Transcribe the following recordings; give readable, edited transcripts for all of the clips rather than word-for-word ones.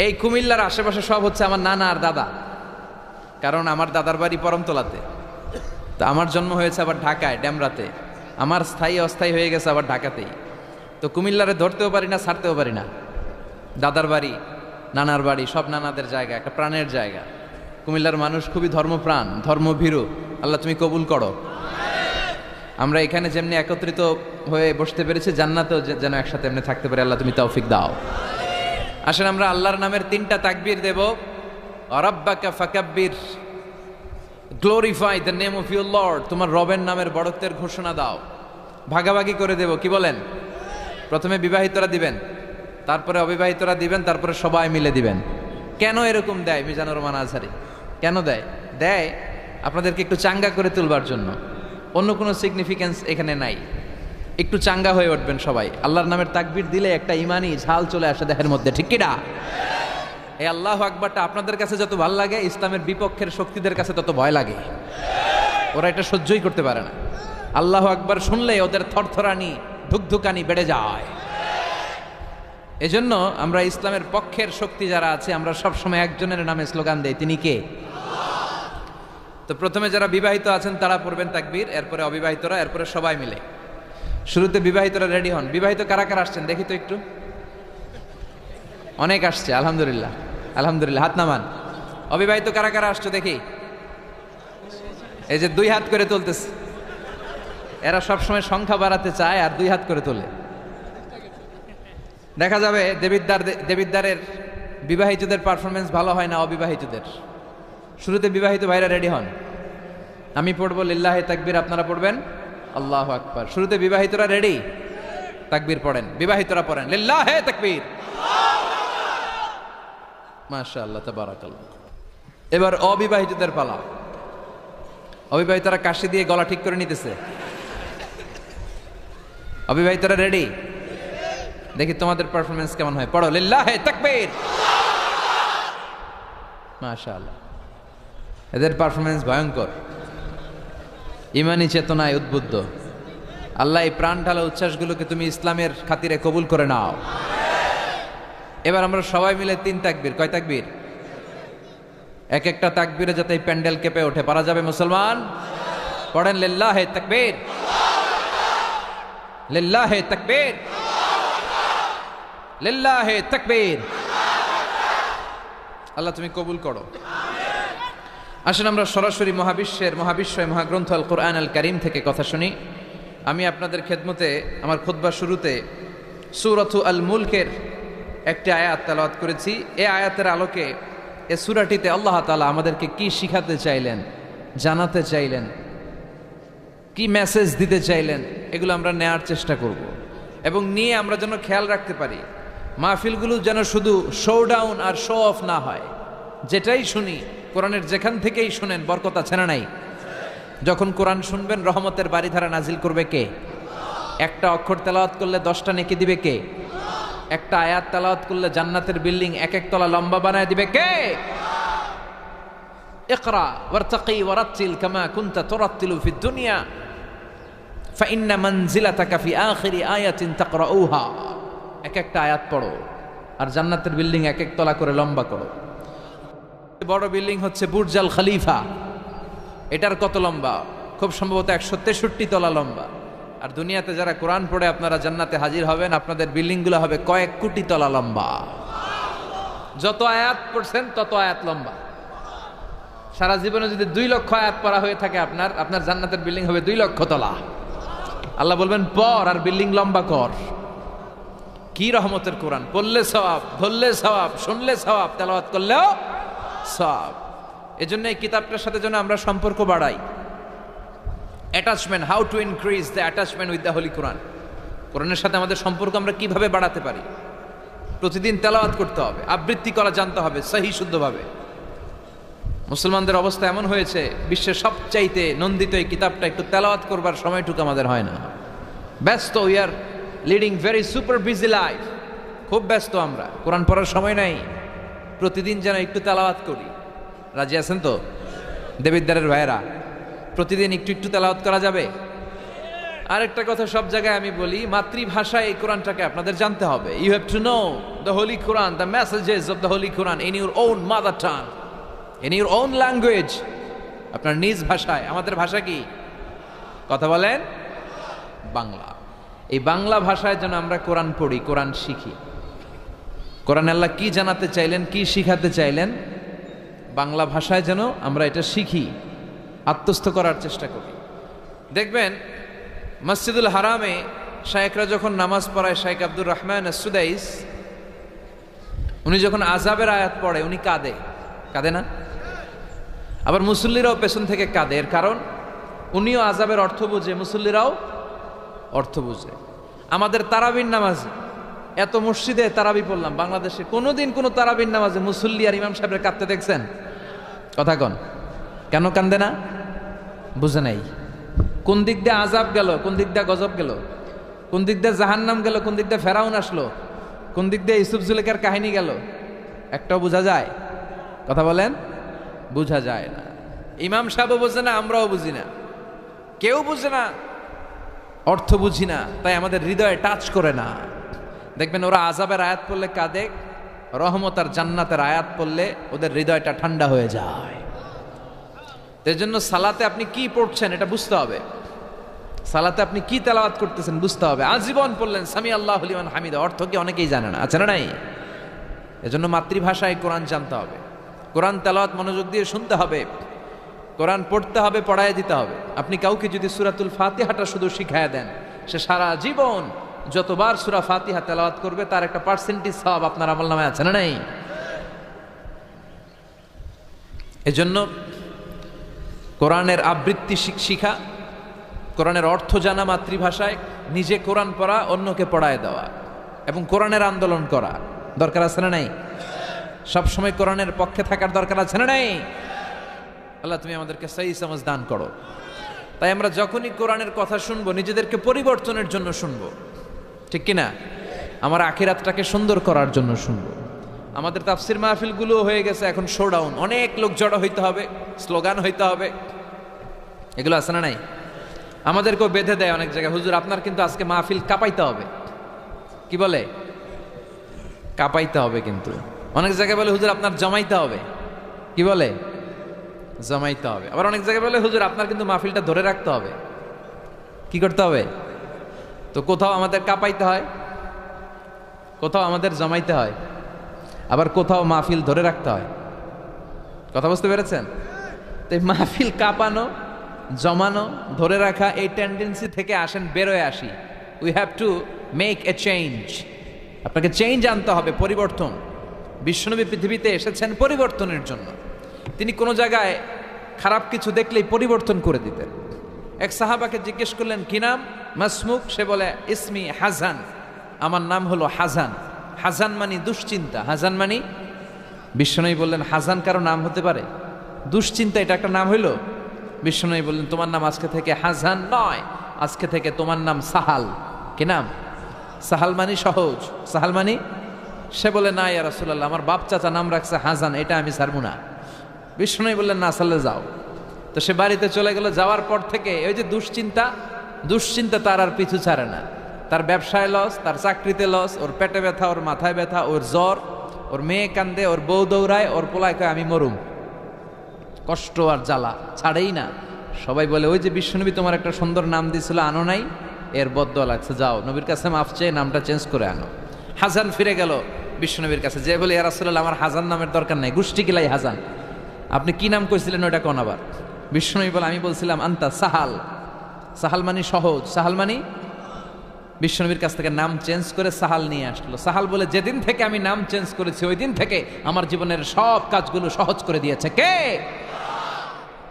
এই কুমিল্লার আশেপাশে সব হচ্ছে আমার নানা আর দাদা, কারণ আমার দাদার বাড়ি পরমতলাতে, তো আমার জন্ম হয়েছে আবার ঢাকায় ড্যামরাতে, আমার স্থায়ী অস্থায়ী হয়ে গেছে আবার ঢাকাতেই। তো কুমিল্লারে ধরতেও পারি না, ছাড়তেও পারি না। দাদার বাড়ি, নানার বাড়ি, সব নানাদের জায়গা, একটা প্রাণের জায়গা। কুমিল্লার মানুষ খুবই ধর্মপ্রাণ, ধর্মভীরু। আল্লাহ তুমি কবুল করো। আমরা এখানে যেমনি একত্রিত হয়ে বসতে পেরেছি, জান্নাতেও যেন একসাথে এমনি থাকতে পারি। আল্লাহ তুমি তৌফিক দাও। আসেন আমরা আল্লাহর নামের 3টা তাকবীর দেব। রাব্বাকা ফাকাব্বির, glorify the name of your lord. তোমার রবের নামের বড়ত্বের ঘোষণা দাও। ভাগাভাগি করে দেব, কি বলেন? প্রথমে বিবাহিতরা দিবেন, তারপরে অবিবাহিতরা দিবেন, তারপরে সবাই মিলে দিবেন। কেন এরকম দেয় মিজানুর রহমান আজহারী? কেন দেয়? দেয় আপনাদেরকে একটু চাঙ্গা করে তুলবার জন্য। অন্য কোনো সিগনিফিকেন্স এখানে নাই। একটু চাঙ্গা হয়ে উঠবেন সবাই। আল্লাহর নামের তাকবীর দিলে একটা ইমানি ঝাল চলে আসে দেহের মধ্যে, ঠিক কি না? এই আল্লাহু আকবারটা আপনাদের কাছে যত ভালো লাগে, ইসলামের বিপক্ষের শক্তিদের কাছে তত ভয় লাগে। ওরা এটা সহ্যই করতে পারে না। আল্লাহু আকবার শুনলে ওদের থরথরানি, ধুকধুকানি বেড়ে যায়। এজন্য আমরা ইসলামের পক্ষের শক্তি যারা আছে, আমরা সবসময় একজনের নামে স্লোগান দেই, তিনি কে? তো প্রথমে যারা বিবাহিত আছেন তারা পড়বেন তাকবীর, এরপরে অবিবাহিতরা, এরপরে সবাই মিলে। শুরুতে বিবাহিতরা রেডি হন। বিবাহিত কারা কারা আসছেন দেখি তো একটু। অনেক আসছে, আলহামদুলিল্লাহ আলহামদুলিল্লাহ। হাত নামান। অবিবাহিত কারা কারা আসছো দেখি। এই যে 2 হাত করে তুলতেছে, এরা সবসময় সংখ্যা বাড়াতে চায় আর 2 হাত করে তোলে। দেখা যাবে দেবিদ্দারের বিবাহিতদের পারফরমেন্স ভালো হয় না অবিবাহিতদের। শুরুতে বিবাহিত ভাইরা রেডি হন। আমি পড়বো লিল্লাহে তাকবীর, আপনারা পড়বেন আল্লাহু আকবার। শুরুতে বিবাহিতরা রেডি, তাকবীর পড়েন। বিবাহিতরা পড়েন লিল্লাহে তাকবীর। মাশাআল্লাহ তাবারাকাল্লাহ। এবার অবিবাহিতদের পালা। অবিবাহিতরা কাশি দিয়ে গলা ঠিক করে নিতেছে। অবিবাহিতরা রেডি? দেখি তোমাদের পারফরমেন্স কেমন হয়। পড়ো লিল্লাহে তাকবীর। মাশাআল্লাহ, এদের পারফরমেন্স ভয়ঙ্কর, ইমানি চেতনায় উদ্বুদ্ধ। আল্লাহ এই প্রাণ ঢালা উচ্ছ্বাসগুলোকে তুমি ইসলামের খাতিরে কবুল করে নাও। এবার আমরা সবাই মিলে 3 তাকবীর। কয় তাকবীর? এক একটা তাকবীরে যাতে এই প্যান্ডেল কেঁপে ওঠে। পারা যাবে মুসলমান? পড়েন লিল্লাহে তাকবীর, লিল্লাহে তাকবীর, লিল্লাহে তাকবীর। আল্লাহ তুমি কবুল করো। আসেন আমরা সরাসরি মহাবিশ্বয় মহাগ্রন্থ আল কোরআন আল কারীম থেকে কথা শুনি। আমি আপনাদের খেদমতে আমার খুতবার শুরুতে সূরাতু আল মুলকের একটি আয়াত তেলাওয়াত করেছি। এই আয়াতের আলোকে এই সূরাটিতে আল্লাহ তাআলা আমাদেরকে কি শিখাতে চাইলেন, জানাতে চাইলেন, কি মেসেজ দিতে চাইলেন, এগুলো আমরা নেয়ার চেষ্টা করব এবং নিয়ে আমরা যেন খেয়াল রাখতে পারি মাহফিলগুলো যেন শুধু শো ডাউন আর শো অফ না হয়। যেটাই শুনি কোরআনের যেখান থেকেই শুনেন বরকত আছে না নাই? যখন কোরআন শুনবেন রহমতের বাড়িধারা নাজিল করবে কে? একটা অক্ষর তেলাওয়াত করলে 10টা নেকি দিবে কে? একটা আয়াত তেলাওয়াত করলে জান্নাতের বিল্ডিং 1 তলা লম্বা বানায় দিবে কে? ইকরা ওয়ারতাকি ওয়ারাতিল কামা কুনতা তুরাতিলু ফিদ দুনিয়া ফাইন্না মানজিলাতাকা ফি আখিরি আয়াতিন তাকরাউহা। একটা আয়াত পড়ো আর জান্নাতের বিল্ডিং 1 তলা করে লম্বা করো। বড় বিল্ডিং হচ্ছে বুর্জ আল খলিফা। এটার কত লম্বা? খুব সম্ভবত 163 তলা লম্বা। আর দুনিয়াতে যারা কোরআন পড়ে আপনারা জান্নাতে হাজির হবেন, আপনাদের বিল্ডিংগুলো হবে কয়েক কোটি তলা লম্বা। যত আয়াত পড়ছেন তত আয়াত লম্বা। সারা জীবনে যদি 2 লক্ষ আয়াত পড়া হয়ে থাকে আপনার জান্নাতের বিল্ডিং হবে 2 লক্ষ তলা। আল্লাহ বলবেন পড় আর বিল্ডিং লম্বা কর। কি রহমতের কোরআন! পড়লে সওয়াব, ধরলে সওয়াব, শুনলে সওয়াব, তেলাওয়াত করলেও সওয়াব। এজন্য এই কিতাবটার সাথে যেন আমরা সম্পর্ক বাড়াই। Attachment, how to increase the attachment with the holy Quran. কোরআনের সাথে আমাদের সম্পর্ক আমরা কিভাবে বাড়াতে পারি? প্রতিদিন তেলাওয়াত করতে হবে, আবৃত্তি করা জানতে হবে সহি শুদ্ধভাবে। মুসলমানদের অবস্থা এমন হয়েছে, বিশ্বের সবচাইতে নন্দিত এই কিতাবটা একটু তেলাওয়াত করবার সময়টুকু আমাদের হয় না। ব্যস্ত, we are leading very super busy life. খুব ব্যস্ত আমরা, কোরআন পড়ার সময় নাই। প্রতিদিন যেন একটু তেলাওয়াত করি। রাজি আছেন তো দেবিদ্দারের ভাইয়েরা? প্রতিদিন একটু একটু তেলাওয়াত করা যাবে? আরেকটা কথা সব জায়গায় আমি বলি, মাতৃভাষায় এই কোরআনটাকে আপনাদের জানতে হবে। You have to know the holy Quran, the messages of the holy Quran in your own mother tongue, in your own language, আপনার নিজ ভাষায়। আমাদের ভাষা কি? কথা বলেন বাংলা। এই বাংলা ভাষায় যেন আমরা কোরআন পড়ি, কোরআন শিখি। কোরআন আল্লাহ কি জানাতে চাইলেন, কি শিখাতে চাইলেন, বাংলা ভাষায় যেন আমরা এটা শিখি, আত্মস্থ করার চেষ্টা করি। দেখবেন মসজিদুল হারামে শায়েখরা যখন নামাজ পড়ায়, শাইখ আব্দুর রহমান সুদাইস, উনি যখন আযাবের আয়াত পড়ে উনি কাঁদে, কাঁদে না? আবার মুসল্লিরাও পেছন থেকে কাঁদে। এর কারণ উনিও আযাবের অর্থ বুঝে, মুসল্লিরাও অর্থ বুঝে। আমাদের তারাবির নামাজে, এত মসজিদে তারাবি পড়লাম বাংলাদেশে, কোনোদিন কোনো তারাবির নামাজে মুসল্লি আর ইমাম সাহেবের কাঁদতে দেখছেন? কথা কন, কেন কান্দে না? বুঝে নাই কোন দিক দিয়ে আযাব গেল, কোন দিক দিয়ে গজব গেল, কোন দিক দিয়ে জাহান্নাম গেল, কোন দিক দিয়ে ফেরাউন আসলো, কোন দিক দিয়ে ইউসুফ জুলেখার কাহিনী গেল, একটাও বোঝা যায়? কথা বলেন, বোঝা যায় না। ইমাম সাহেবও বোঝে না, আমরাও বুঝি না, কেউ বুঝে না, অর্থ বুঝি না, তাই আমাদের হৃদয়ে টাচ করে না। দেখবেন ওরা আযাবের আয়াত পড়লে কাঁদে, রহমত আর জান্নাতের আয়াত পড়লে ওদের হৃদয়টা ঠান্ডা হয়ে যায়। এর জন্য সালাতে আপনি কি পড়ছেন এটা বুঝতে হবে, সালাতে আপনি কি তেলাওয়াত করতেছেন বুঝতে হবে। আজীবন পড়লেন সামি আল্লাহু লিমান হামিদা, অর্থ কি অনেকেই জানে না, আছে না নাই? এজন্য মাতৃভাষায় কোরআন জানতে হবে, কোরআন তেলাওয়াত মনোযোগ দিয়ে শুনতে হবে, কোরআন পড়তে হবে, পড়ায় দিতে হবে। আপনি কাউকে যদি সূরাতুল ফাতিহাটা শুধু শিখায় দেন, সে সারা জীবন যতবার সূরা ফাতিহা তেলাওয়াত করবে তার একটা পার্সেন্টেজ সওয়াব আপনার আমলনামায় আছে না নাই? এজন্য কোরআনের আবৃত্তি শিখা, কোরআনের অর্থ জানা মাতৃভাষায়, নিজে কোরআন পড়া, অন্যকে পড়ায় দেওয়া, এবং কোরআনের আন্দোলন করা দরকার আছে না নাই? সবসময় কোরআনের পক্ষে থাকার দরকার আছে না নাই? আল্লাহ তুমি আমাদেরকে সহি সমাজ দান করো। তাই আমরা যখনই কোরআনের কথা শুনবো নিজেদেরকে পরিবর্তনের জন্য শুনবো, ঠিক কিনা? আমার আখিরাতটাকে সুন্দর করার জন্য শুনবো। আমাদের তাফসির মাহফিলগুলো হয়ে গেছে এখন শোডাউন, অনেক লোক জড়ো হইতে হবে, স্লোগান হইতে হবে, এগুলো আছে না নাই? আমাদেরকেও বেঁধে দেয় অনেক জায়গায়, হুজুর আপনার কিন্তু আজকে মাহফিল কাঁপাইতে হবে। কি বলে? কাঁপাইতে হবে। কিন্তু অনেক জায়গায় বলে হুজুর আপনার জমাইতে হবে। কি বলে? জমাইতে হবে। আবার অনেক জায়গায় বলে হুজুর আপনার কিন্তু মাহফিলটা ধরে রাখতে হবে। কি করতে হবে? তো কোথাও আমাদের কাঁপাইতে হয়, কোথাও আমাদের জমাইতে হয়, আবার কোথাও মাহফিল ধরে রাখতে হয়। কথা বুঝতে পেরেছেন? তো এই মাহফিল কাঁপানো, জমানো, ধরে রাখা, এই টেন্ডেন্সি থেকে আসেন, বেরোয় আসি। We have to make a change. আপনাকে চেঞ্জ আনতে হবে, পরিবর্তন। বিশ্বনবী পৃথিবীতে এসেছেন পরিবর্তনের জন্য। তিনি কোনো জায়গায় খারাপ কিছু দেখলেই পরিবর্তন করে দিতেন। এক সাহাবাকে জিজ্ঞেস করলেন কি নাম? মাসমুক। সে বলে ইসমি হাজান, আমার নাম হলো হাজান। হাজান মানে দুশ্চিন্তা। হাজান মানে? বিশ্বনবী বললেন হাজান কারো নাম হতে পারে? দুশ্চিন্তা এটা একটা নাম হইল? বিশ্বনবী বললেন তোমার নাম আজকে থেকে হাজান নয়, আজকে থেকে তোমার নাম সাহাল। কি নাম? সাহাল মানে সহজ। সাহাল মানে? সে বলে না ইয়া রাসূলুল্লাহ, আমার বাপ চাচা নাম রাখছে হাজান, এটা আমি ছাড়বো না। বিষ্ণু বললেন না, আসলে যাও। তো সে বাড়িতে চলে গেল। যাওয়ার পর থেকে ওই যে দুশ্চিন্তা তার আর পিছু ছাড়ে না। তার ব্যবসায় লস, তার চাকরিতে লস, ওর পেটে ব্যথা, ওর মাথায় ব্যথা, ওর জ্বর, ওর মেয়ে কান্দে, ওর বউ দৌড়ায়, ওর পোলায় কয় আমি মরুম। কষ্ট আর জ্বালা ছাড়েই না। সবাই বলে ওই যে বিশ্বনবী তোমার একটা সুন্দর নাম দিয়েছিল, আনো নাই, এর বদদোয়া লাগছে, যাও নবীর কাছে মাফ চেয়ে নামটা চেঞ্জ করে আনো। হাজান ফিরে গেল বিশ্বনবীর কাছে, যে বলে ইয়া রাসূলুল্লাহ আমার হাজান নামের দরকার নাই, গোষ্ঠী কিলাই হাজান, আপনি কি নাম কইছিলেন ওটা কোন? আবার বিশ্বনবী বলে আমি বলছিলাম আন্তা সাহাল। সাহাল মানে সহজ। সাহাল মানে? বিশ্বনবীর কাছ থেকে নাম চেঞ্জ করে সাহাল নিয়ে আসলো। সাহাল বলে যেদিন থেকে আমি নাম চেঞ্জ করেছি ওই দিন থেকে আমার জীবনের সব কাজগুলো সহজ করে দিয়েছে। কে?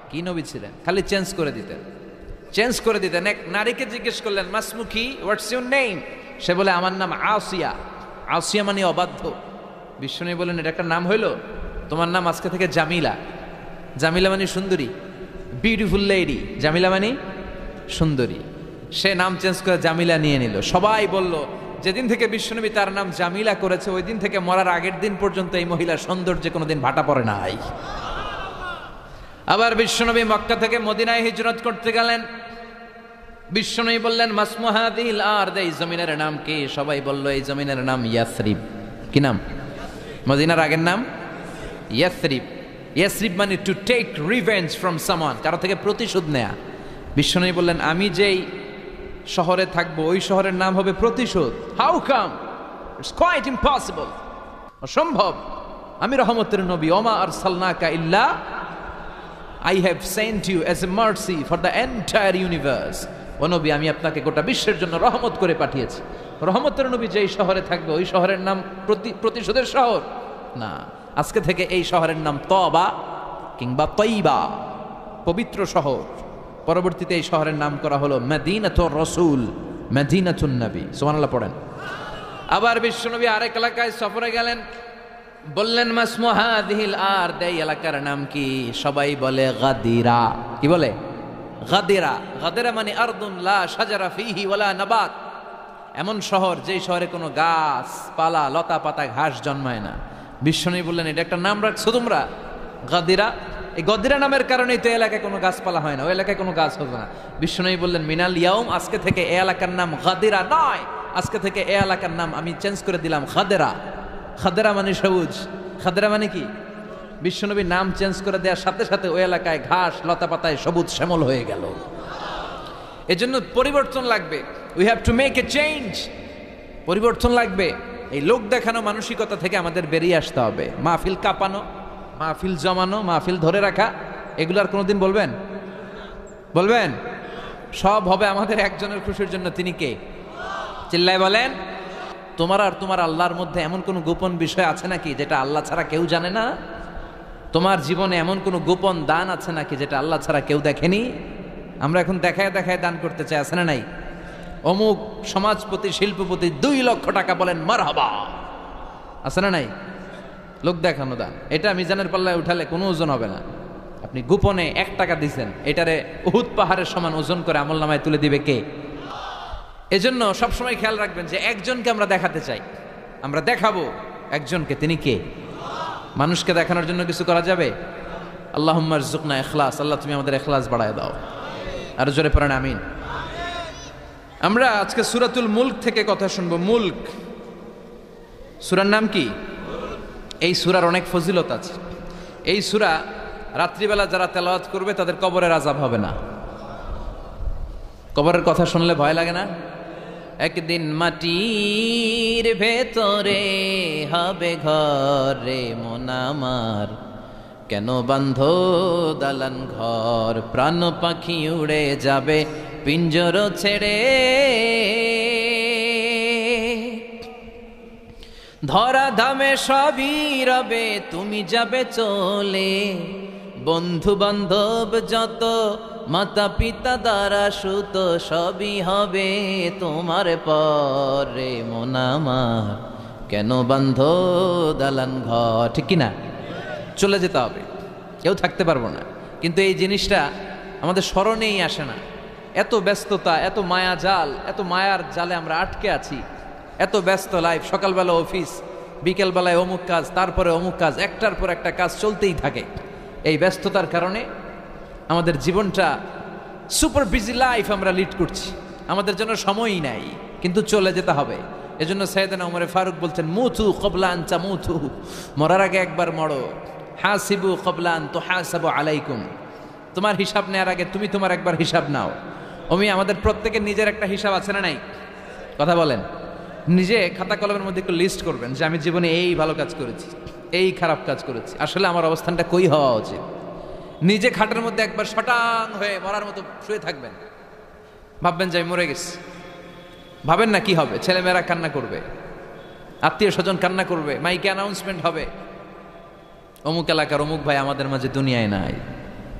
কি নবী ছিলেন? খালি চেঞ্জ করে দিতেন, চেঞ্জ করে দিতেন। এক নারীকে জিজ্ঞেস করলেন মাসমুকি, হোয়াটস ইউর নেম? সে বলে আমার নাম আসিয়া। আসিয়া মানে অবাধ্য। বিশ্বনবী বলেন এটা একটা নাম হইল? তোমার নাম আজকে থেকে জামিলা। জামিলা মানে সুন্দরী, বিউটিফুল লেডি। জামিলা মানে সুন্দরী। সে নাম চেঞ্জ করে জামিলা নিয়ে নিল। সবাই বলল যেদিন থেকে বিশ্বনবী তার নাম জামিলা করেছে ওই দিন থেকে মরার আগের দিন পর্যন্ত এই মহিলার সৌন্দর্যে কোনোদিন ভাটা পড়ে নাই। আবার বিশ্বনবী মক্কা থেকে মদিনায় হিজরত করতে গেলেন। বিশ্বনবী বললেন মাসমু হাযিহিল আরদ, এই জমিনের নাম কি? সবাই বলল এই জমিনের নাম ইয়াসরিব। কি নাম? মদিনার আগের নাম ইয়াসরিব। ইয়াসরিব মানে to take revenge from someone, কারো থেকে প্রতিশোধ নেয়া। বিশ্বনবী বললেন আমি যেই শহরে থাকবো ওই শহরের নাম হবে প্রতিশোধ। How come? It's quite impossible, অসম্ভব। আমি রহমতের নবী, ওমা আরসালনাকা ইল্লা I have sent you as a mercy for the entire universe. ও নবী, আমি আপনাকে গোটা বিশ্বের জন্য রহমত করে পাঠিয়েছি। রহমতের নবী যেই শহরে থাকবে ওই শহরের নাম প্রতিশোধের শহর না। আজকে থেকে এই শহরের নাম তবা কিংবা তৈবা, পবিত্র শহর। পরবর্তীতে এই শহরের নাম করা হলো মদিনাতুর রাসূল, মদিনাতুন নবী। সুবহানাল্লাহ পড়েন। আবার বিশ্বনবী আরেক এলাকায় সফরে গেলেন, বললেন মাসমু হাযিহিল আরদ, এই এলাকার নাম কি? সবাই বলে গাদিরা। কি বলে? গাদিরা। গাদিরা মানে আরদুন লা শাজারা ফিহি ওয়ালা নাবাত, এমন শহর যেই শহরে কোনো গাছ পালা লতা পাতা ঘাস জন্মায় না। বিশ্বনবী বললেন এটা একটা নাম রাখছো তোমরা গাদিরা। এই গদিরা নামের কারণেই তো এলাকায় কোনো গাছপালা হয় না, ওই এলাকায় কোনো গাছ হবে না। বিশ্বনবী বললেন মিনাল ইয়াউম, আজকে থেকে এই এলাকার নাম গাদিরা নয়, আজকে থেকে এই এলাকার নাম আমি চেঞ্জ করে দিলাম খাদেরা। খাদেরা মানে সবুজ। খাদেরা মানে কি? বিশ্বনবী নাম চেঞ্জ করে দেওয়ার সাথে সাথে ওই এলাকায় ঘাস লতা পাতায় সবুজ শ্যামল হয়ে গেল। এজন্য পরিবর্তন লাগবে। We have to make a change. পরিবর্তন লাগবে। এই লোক দেখানো মানসিকতা থেকে আমাদের বেরিয়ে আসতে হবে। মাহফিল কাঁপানো, মাহফিল জমানো, মাহফিল ধরে রাখা, এগুলো আর কোনোদিন বলবেন? বলবেন? সব হবে আমাদের একজনের খুশির জন্য। তিনি কে? চিল্লায় বলেন। তোমার আর তোমার আল্লাহর মধ্যে এমন কোনো গোপন বিষয় আছে নাকি যেটা আল্লাহ ছাড়া কেউ জানে না? তোমার জীবনে এমন কোনো গোপন দান আছে নাকি যেটা আল্লাহ ছাড়া কেউ দেখেনি? আমরা এখন দেখায় দেখায় দান করতে চাই, আছে না নাই? অমুক সমাজপতি শিল্পপতি 2 লক্ষ টাকা বলেন মারহাবা, আছে না নাই? লোক দেখানো দান। এটা মিজানের পাল্লায় উঠালে কোনো ওজন হবে না। আপনি গোপনে 1 টাকা দিচ্ছেন, এটারে উহুদ পাহাড়ের সমান ওজন করে আমলনামায় তুলে দিবে কে? এজন্য সবসময় খেয়াল রাখবেন যে একজনকে আমরা দেখাতে চাই, আমরা দেখাবো একজনকে। তিনি কে? মানুষকে দেখানোর জন্য কিছু করা যাবে? আল্লাহুম্মা রযুকনা ইখলাস। আল্লাহ তুমি আমাদের ইখলাস বাড়ায় দাও। আর জোরে পড়েন আমিন। আমরা আজকে সূরাতুল মুলক থেকে কথা শুনবো। মুলক সূরার নাম কি? এই সূরার অনেক ফজিলত আছে। এই সূরা রাত্রিবেলা যারা তেলাওয়াত করবে তাদের কবরের আযাব হবে না। কবরের কথা শুনলে ভয় লাগে না? একদিন মাটির ভেতরে হবে ঘর রে মন আমার, কেন বান্ধ দালান ঘর, প্রাণ পাখি উড়ে যাবে পিঞ্জর ছেড়ে, ধরা ধামে সবই রবে তুমি যাবে চলে, বন্ধু বান্ধব যত মাতা পিতা দ্বারা সুত সবই হবে তোমার পরে মন আমার, কেন বান্ধ দালান ঘর। ঠিক কিনা? চলে যেতে হবে, কেউ থাকতে পারবো না। কিন্তু এই জিনিসটা আমাদের স্মরণেই আসে না। এত ব্যস্ততা, এত মায়া জাল, এত মায়ার জালে আমরা আটকে আছি। এত ব্যস্ত লাইফ, সকালবেলা অফিস, বিকেলবেলায় অমুক কাজ, তারপরে অমুক কাজ, একটার পর একটা কাজ চলতেই থাকে। এই ব্যস্ততার কারণে আমাদের জীবনটা সুপার বিজি লাইফ আমরা লিড করছি, আমাদের জন্য সময়ই নাই। কিন্তু চলে যেতে হবে। এজন্য সাইয়েদনা ওমরে ফারুক বলছেন মুতু ক্বাবলা আন তামুতু, মরার আগে একবার মরো। হাসিবু ক্বাবলা আন তুহাসাবু আলাইকুম, তোমার হিসাব নেওয়ার আগে তুমি তোমার একবার হিসাব নাও। আমাদের প্রত্যেকের নিজের একটা হিসাব আছে না নাই? কথা বলেন। নিজে খাতা কলমের মধ্যে একটু লিস্ট করবেন যে আমি জীবনে এই ভালো কাজ করেছি, এই খারাপ কাজ করেছি, আসলে আমার অবস্থানটা কই হওয়া উচিত। নিজে খাটের মধ্যে একবার শটাং হয়ে মরার মতো শুয়ে থাকবেন, ভাববেন যে আমি মরে গেছি। ভাবেন না কি হবে? ছেলেমেয়েরা কান্না করবে, আত্মীয় স্বজন কান্না করবে, মাইকে অ্যানাউন্সমেন্ট হবে অমুক এলাকার অমুক ভাই আমাদের মাঝে দুনিয়ায় নাই।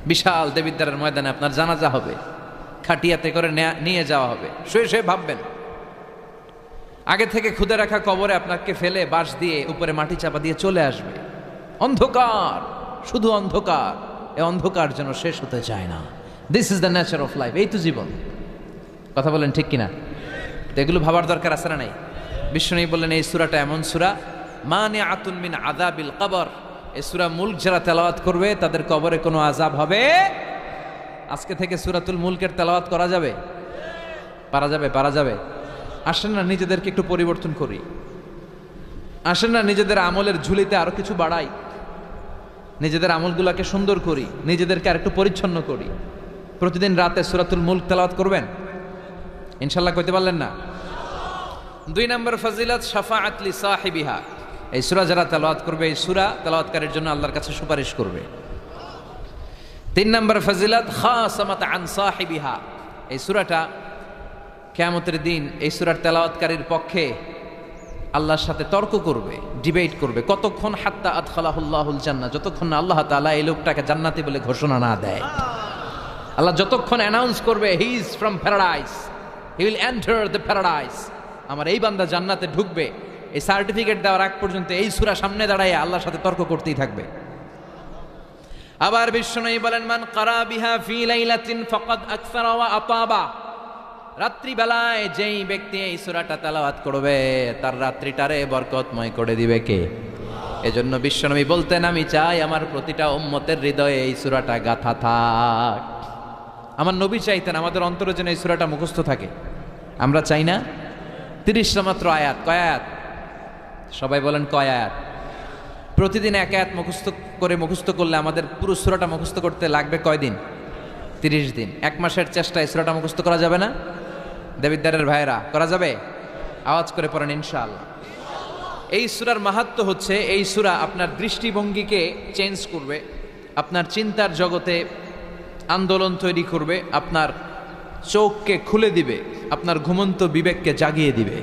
বিশাল দেবিদ্বারের ময়দানে আপনার জানাজা হবে, খাটিয়াতে করে নিয়ে যাওয়া হবে। শুয়ে শুয়ে ভাববেন, আগে থেকে খুদে রাখা কবরে আপনাকে ফেলে বাঁশ দিয়ে উপরে মাটি চাপা দিয়ে চলে আসবে। অন্ধকার, শুধু অন্ধকার। এই অন্ধকার যেন শেষ হতে চায় না। This is the nature of life. এই তো জীবন। কথা বলেন ঠিক কিনা? তো এগুলো ভাবার দরকার আছে না নাই? বিশ্বনবী বললেন এই সূরাটা এমন সূরা মানিআতুন মিন আযাবিল কবর। এই সূরা মুলক যারা তেলাওয়াত করবে তাদের কবরে কোনো আযাব হবে। আজকে থেকে সূরাতুল মুলকের তেলাওয়াত করা যাবে? পারা যাবে? পারা যাবে? আসেন না নিজেদেরকে একটু পরিবর্তন করি, আসেন না নিজেদের আমলের ঝুলিতে আরো কিছু বাড়াই, নিজেদের আমলগুলোকে সুন্দর করি, নিজেদেরকে আর একটু পরিচ্ছন্ন করি। প্রতিদিন রাতে সূরাতুল মুলক তেলাওয়াত করবেন ইনশাআল্লাহ, কইতে পারলেন না? 2 নম্বর ফজিলত শাফাআত লি সাহিবিহা, এই সূরা যারা তেলাওয়াত করবে এই সূরা তেলাওয়াতকারীর জন্য আল্লাহর কাছে সুপারিশ করবে। 3 নম্বর ফজিলত খাসামাত আন সাহিবিহা, এই সূরাটা কিয়ামতের দিন এই সূরার তেলাওয়াতকারীর পক্ষে আল্লাহর সাথে তর্ক করবে, ডিবেট করবে। কতক্ষণ? হাত্তা আদখালাহুল্লাহুল জান্নাহ, যতক্ষণ না আল্লাহ তাআলা এই লোকটাকে জান্নাতি বলে ঘোষণা না দেয়। আল্লাহ যতক্ষণ অ্যানাউন্স করবে he is from paradise, he will enter the paradise, আমার এই বান্দা জান্নাতে ঢুকবে, এই সার্টিফিকেট দেওয়ার আগ পর্যন্ত এই সূরা সামনে দাঁড়ায় আল্লাহর সাথে তর্ক করতেই থাকবে। আবার বিশ্বনবী বলেন, মান কারা বিহা ফি লাইলাতিন ফাকাদ আকসারা ওয়া আতাবা, রাত্রি বেলায় যেই ব্যক্তি এই সূরাটা তেলাওয়াত করবে তার রাত্রিটারে বরকতময় করে দিবে কে? এজন্য বিশ্বনবী বলতেন, আমি চাই আমার প্রতিটা উম্মতের হৃদয়ে এই সূরাটা গাথা থাক। আমার নবী চাইতেন আমাদের অন্তরে যেন এই সূরাটা মুখস্থ থাকে। আমরা চাই না? 30টা মাত্র আয়াত। কয় আয়াত? সবাই বলেন কয় আয়াত? প্রতিদিন এক আয়াত মুখস্থ করলে আমাদের পুরো সূরাটা মুখস্থ করতে লাগবে কয় দিন? 30 দিন। 1 মাসের চেষ্টায় সূরাটা মুখস্থ করা যাবে না? দেবিদ্দারের ভাইরা, করা যাবে? আওয়াজ করে পড়েন ইনশাআল্লাহ। এই সূরার মাহাত্ম্য হচ্ছে এই সূরা আপনার দৃষ্টিভঙ্গিকে চেঞ্জ করবে, আপনার চিন্তার জগতে আন্দোলন তৈরি করবে, আপনার চোখকে খুলে দিবে, আপনার ঘুমন্ত বিবেককে জাগিয়ে দিবে।